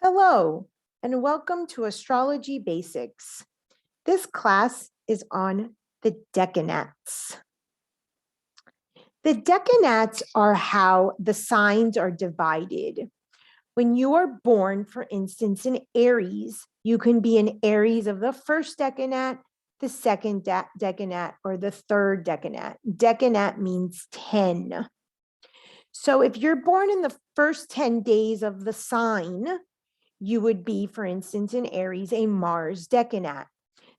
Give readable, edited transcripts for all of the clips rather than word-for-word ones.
Hello, and welcome to Astrology Basics. This class is on the decanats. The decanats are how the signs are divided. When you are born, for instance, in Aries, you can be an Aries of the first decanat, the second decanat, or the third decanat. Decanat means 10. So if you're born in the first 10 days of the sign, you would be, for instance, in Aries, a Mars decanat.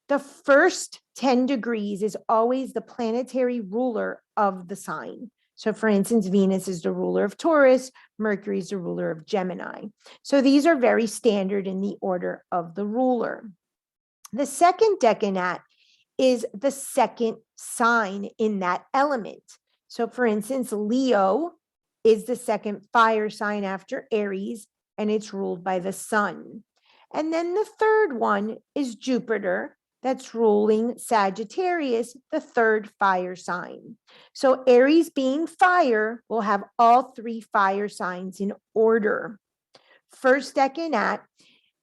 The first 10 degrees is always the planetary ruler of the sign. So for instance, Venus is the ruler of Taurus, Mercury is the ruler of Gemini. So these are very standard in the order of the ruler. The second decanat is the second sign in that element. So for instance, Leo is the second fire sign after Aries, and it's ruled by the sun. And then the third one is Jupiter, that's ruling Sagittarius, the third fire sign. So Aries being fire will have all three fire signs in order. First decanat,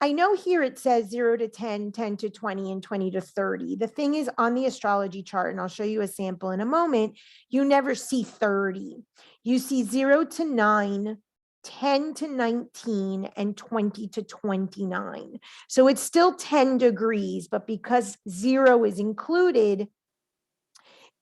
I know here it says 0 to 10, 10 to 20, and 20 to 30. The thing is, on the astrology chart, and I'll show you a sample in a moment, you never see 30. You see 0 to 9, 10 to 19, and 20 to 29. So it's still 10 degrees, but because 0 is included,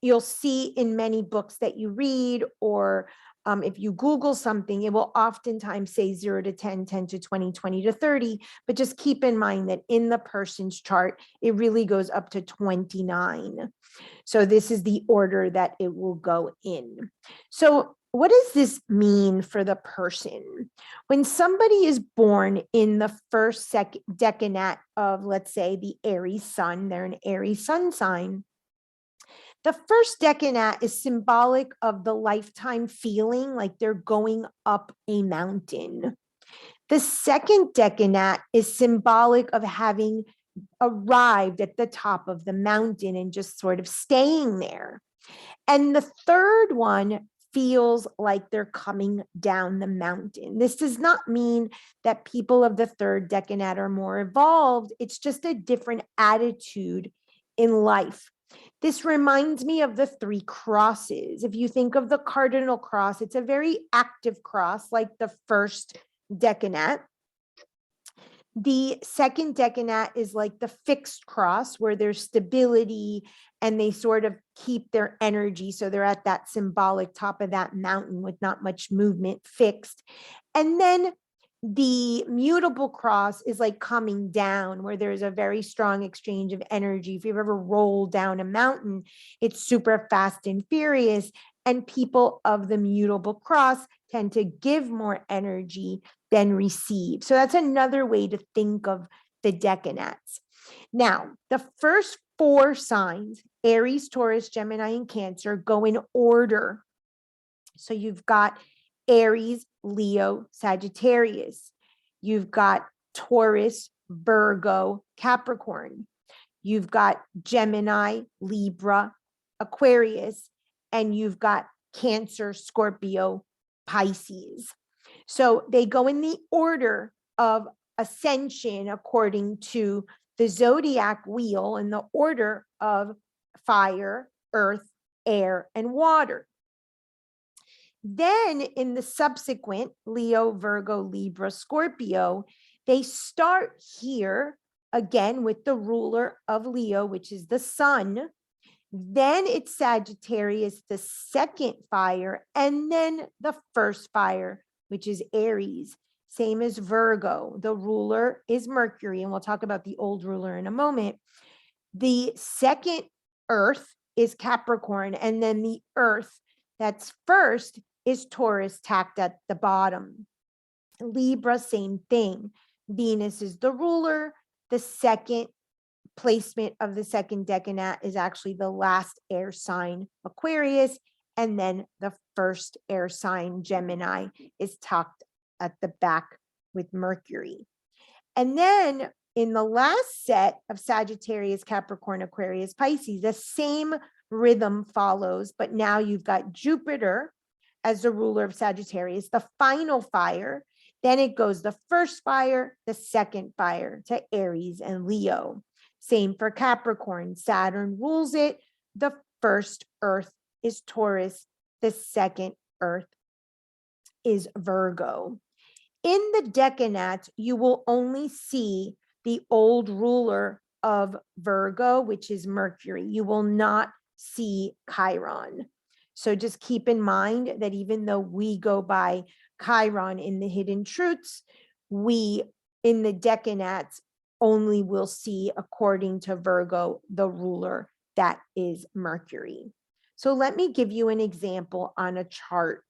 you'll see in many books that you read, or if you Google something, it will oftentimes say 0 to 10, 10 to 20, 20 to 30. But just keep in mind that in the person's chart, it really goes up to 29. So this is the order that it will go in. So what does this mean for the person? When somebody is born in the first decanat of, let's say, the Aries sun, they're an Aries sun sign. The first decanat is symbolic of the lifetime feeling like they're going up a mountain. The second decanat is symbolic of having arrived at the top of the mountain and just sort of staying there. And the third one feels like they're coming down the mountain. This does not mean that people of the third decanat are more evolved. It's just a different attitude in life. This reminds me of the three crosses. If you think of the cardinal cross, it's a very active cross, like the first decanat. The second decanat is like the fixed cross, where there's stability and they sort of keep their energy. So they're at that symbolic top of that mountain with not much movement, fixed. And then the mutable cross is like coming down, where there's a very strong exchange of energy. If you've ever rolled down a mountain, it's super fast and furious. And people of the mutable cross tend to give more energy than receive. So that's another way to think of the decanats. Now, the first four signs, Aries, Taurus, Gemini, and Cancer, go in order. So you've got Aries, Leo, Sagittarius. You've got Taurus, Virgo, Capricorn. You've got Gemini, Libra, Aquarius, and you've got Cancer, Scorpio, Pisces. So they go in the order of ascension according to the zodiac wheel, in the order of fire, earth, air, and water. Then in the subsequent Leo, Virgo, Libra, Scorpio, they start here again with the ruler of Leo, which is the sun. Then it's Sagittarius, the second fire, and then the first fire, which is Aries. Same as Virgo. The ruler is Mercury, and we'll talk about the old ruler in a moment. The second earth is Capricorn, and then the earth that's first is Taurus, tacked at the bottom. Libra, same thing. Venus is the ruler. The second placement of the second decanat is actually the last air sign, Aquarius, and then the first air sign, Gemini, is tucked at the back with Mercury. And then in the last set of Sagittarius, Capricorn, Aquarius, Pisces, the same rhythm follows, but now you've got Jupiter as the ruler of Sagittarius, the final fire. Then it goes the first fire, the second fire to Aries and Leo. Same for Capricorn. Saturn rules it. The first earth is Taurus. The second earth is Virgo. In the decanats, you will only see the old ruler of Virgo, which is Mercury. You will not see Chiron. So just keep in mind that even though we go by Chiron in the hidden truths, we in the decanats only will see, according to Virgo, the ruler that is Mercury. So let me give you an example on a chart.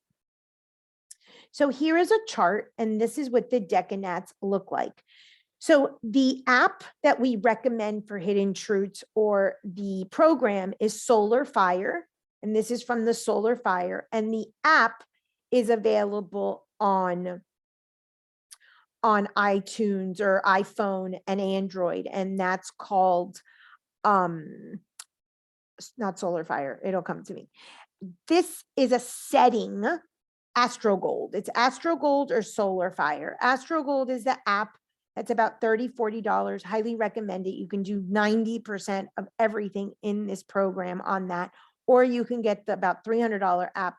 So here is a chart, and this is what the decanats look like. So the app that we recommend for Hidden Truths, or the program, is Solar Fire. And this is from the Solar Fire. And the app is available on iTunes or iPhone and Android. And that's called, not Solar Fire. It'll come to me. This is a setting, Astro Gold. It's Astro Gold or Solar Fire. Astro Gold is the app. That's about $30, $40. Highly recommend it. You can do 90% of everything in this program on that. Or you can get the about $300 app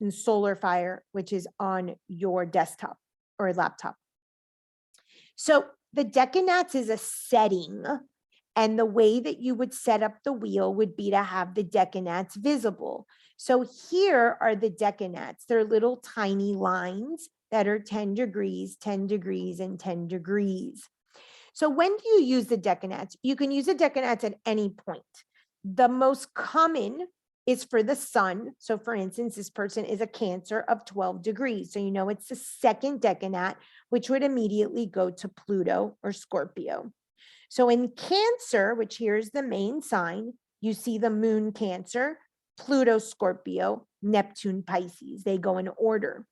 in Solar Fire, which is on your desktop or laptop. So the decanats is a setting. And the way that you would set up the wheel would be to have the decanats visible. So here are the decanats. They're little tiny lines that are 10 degrees, 10 degrees, and 10 degrees. So when do you use the decanats? You can use the decanats at any point. The most common is for the sun. So for instance, this person is a Cancer of 12 degrees. So you know it's the second decanat, which would immediately go to Pluto or Scorpio. So in Cancer, which here is the main sign, you see the moon Cancer, Pluto Scorpio, Neptune Pisces. They go in order.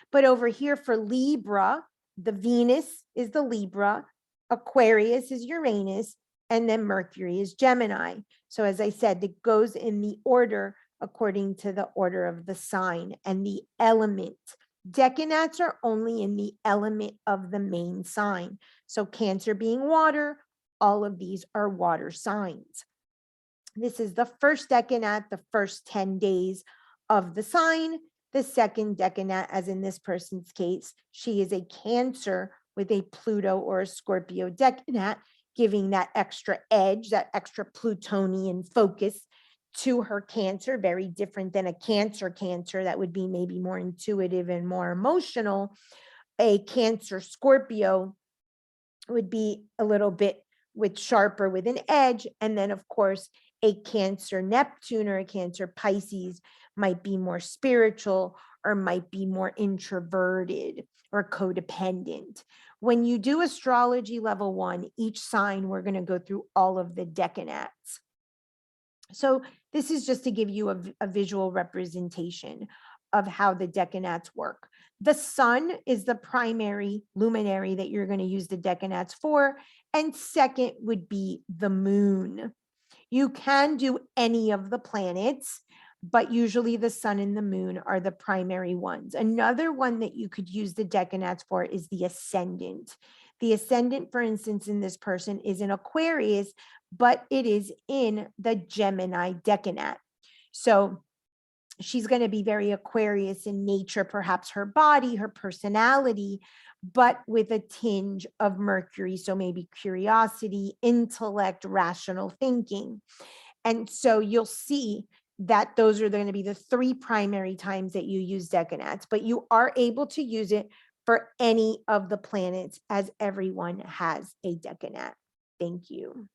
But over here for Libra, the Venus is the Libra, Aquarius is Uranus, and then Mercury is Gemini. So as I said, it goes in the order according to the order of the sign and the element. Decanats are only in the element of the main sign. So Cancer being water, all of these are water signs. This is the first decanat, the first 10 days of the sign. The second decanat, as in this person's case, she is a Cancer with a Pluto or a Scorpio decanat, giving that extra edge, that extra Plutonian focus to her Cancer, very different than a Cancer that would be maybe more intuitive and more emotional. A Cancer Scorpio would be a little bit sharper with an edge. And then of course, a Cancer Neptune or a Cancer Pisces might be more spiritual or might be more introverted or codependent. When you do astrology level 1, each sign, we're going to go through all of the decanats. So this is just to give you a visual representation of how the decanats work. The sun is the primary luminary that you're going to use the decanats for. And second would be the moon. You can do any of the planets, but usually the sun and the moon are the primary ones. Another one that you could use the decanats for is the ascendant. The ascendant, for instance, in this person is in Aquarius, but it is in the Gemini decanat. So she's going to be very Aquarius in nature, perhaps her body, her personality, but with a tinge of Mercury. So maybe curiosity, intellect, rational thinking. And so you'll see that those are going to be the 3 primary times that you use decanats, but you are able to use it for any of the planets, as everyone has a decanat. Thank you.